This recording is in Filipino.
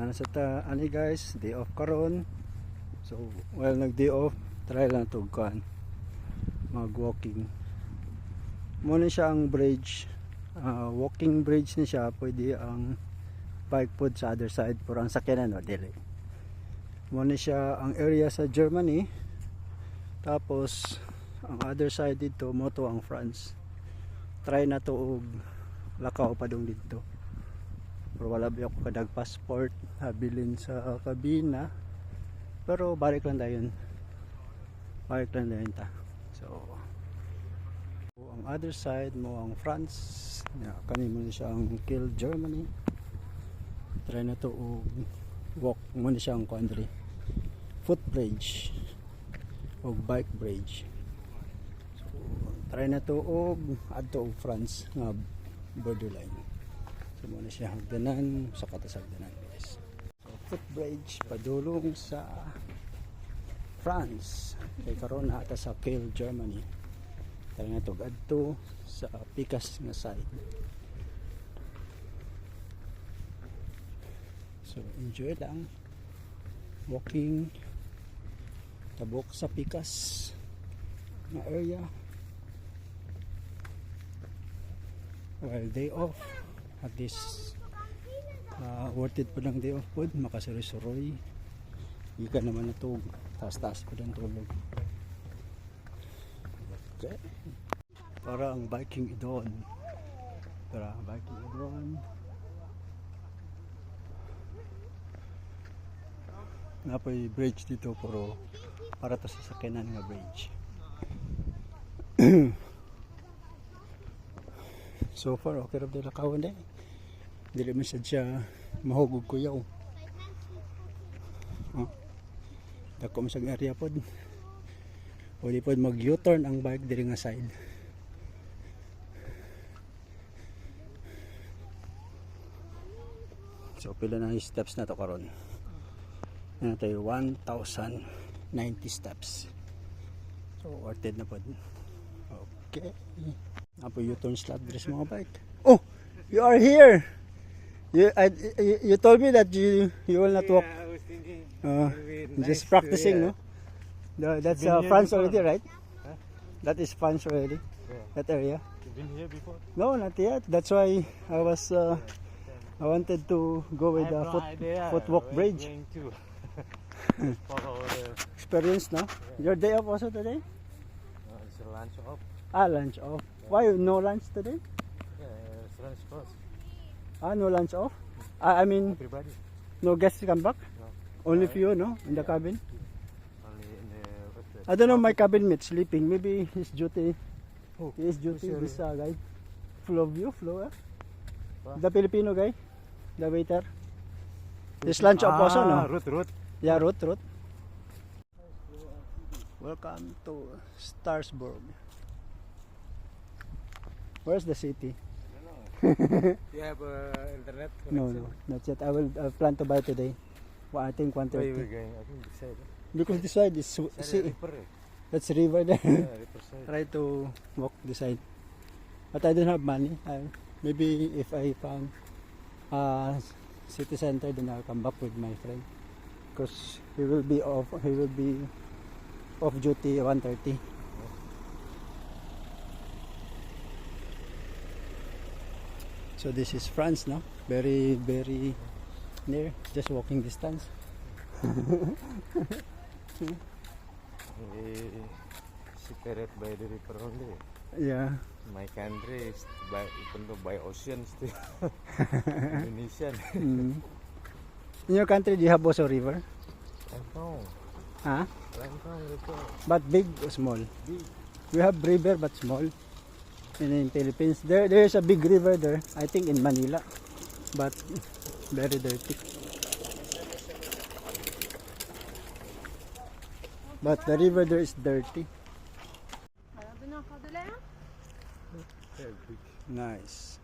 nasa ani guys, day off karon. So while nag day off, try lang to kan mag walking. Muna siya ang bridge, walking bridge ni siya. Pwede ang bike pod sa other side, pero ang sakyanan no dili. Muna siya ang area sa Germany. Tapos ang other side dito mo to ang France. Try na to og lakaw pa dong dito. Pero wala ba ako kadag passport habilin sa kabina. Pero balik lang dayon. Balik lang dayon ta. So ang other side mo ang France. Kani mo siya ang Kiel, Germany. Try na to og walk mo siya ang country. Footbridge o bike bridge. So try na to og adto og France nga borderline. So muna siya hagdanan sa katasagdanan guys. So footbridge padulong sa France. Kay karon na ata sa Kiel, Germany. Try na to adto sa pikas nga side. So enjoy lang walking tabok sa pikas na area while day off. At least worth it po lang day off po, makasuroy-suroy ika naman na to taas-taas po ng tulog. Okay. Para ang biking idon, napoy bridge dito, pero para to sa sakyanan nga bridge. So far okay ra dila kawan dili man siya mahugog kuyaw. Dako man sa area pod. Pwede pod mag U-turn ang bike diri nga side. So pila na steps na to karon. Yan tayo 1,090 steps. So worth it na pod. Okay. Apo U-turn slot dress mga bike. Oh, you are here. You told me that you will not walk. I was thinking. Just practicing, no? That's France already, right? Huh? That is France already. Yeah. That area. You've been here before? No, not yet. That's why I was. I wanted to go with the footwalk bridge. Going to follow the Experience, no? Your day off also today? it's a lunch off. Lunch off. Why no lunch today? Yeah, restaurant's closed. No lunch off. I mean, Everybody. no guests come back. No. Only few, no, in the cabin. Only in the. What's the I don't know. My cabin mate sleeping. Maybe his duty. Oh, His duty. sorry. This guy. Flo. What? The Filipino guy. The waiter. This lunch off also, no? Root. Yeah, Ruth. Welcome to Starsburg. Where's the city? You have internet connection? No, not yet. I will plan to buy today. Well, I think Where you 130. were going? I think this side. Because this side is sea. Ripper. That's river there. Yeah, Ripper side. Try to walk this side. But I don't have money. Maybe if I found city center, then I'll come back with my friend. Because he will be off duty 1:30. So this is France, no? Very, very near. Just walking distance. Separated by the river only. Yeah. My country is even though by ocean still. Indonesian. In your country, do you have also river? Lancong. Huh? Lancong river. But big or small? Big. We have river but small. In Philippines, there is a big river there. I think in Manila, but very dirty. But the river there is dirty. Nice.